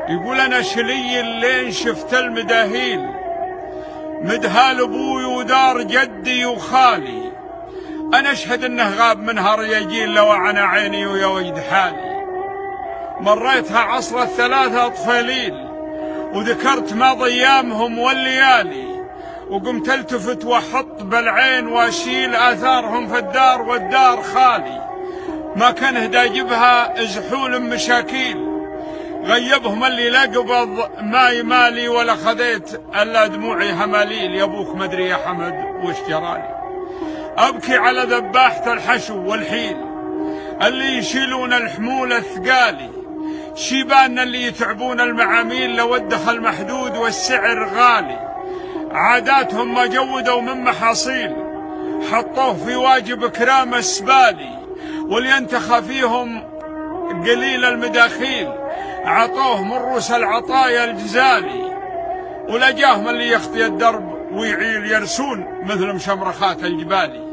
يقول أنا شلي اللين شفت المداهيل، مدهال أبوي ودار جدي وخالي، أنا أشهد أنه غاب منها رياجيل لو عنا عيني ويا وجد حالي. مريتها عصر الثلاثة أطفاليل وذكرت ماضي أيامهم والليالي، وقمت التفت وأحط بالعين وأشيل آثارهم في الدار والدار خالي. ما كان هداجبها ازحول مشاكيل، غيبهم اللي لقبض ما مالي، ولا خذيت الا دموعي هماليل. يا ابوك مدري يا حمد وش جرالي، ابكي على ذباحة الحشو والحيل اللي يشيلون الحمول الثقالي، شيبان اللي يتعبون المعاميل لو الدخل محدود والسعر غالي. عاداتهم ما جودوا من محاصيل، حطوه في واجب كرام السبالي، ولينتخى فيهم قليل المداخيل، عطوه من روس العطايا الجزالي. ولجاهم اللي يخطي الدرب ويعيل يرسون مثل مشمرخات الجبالي.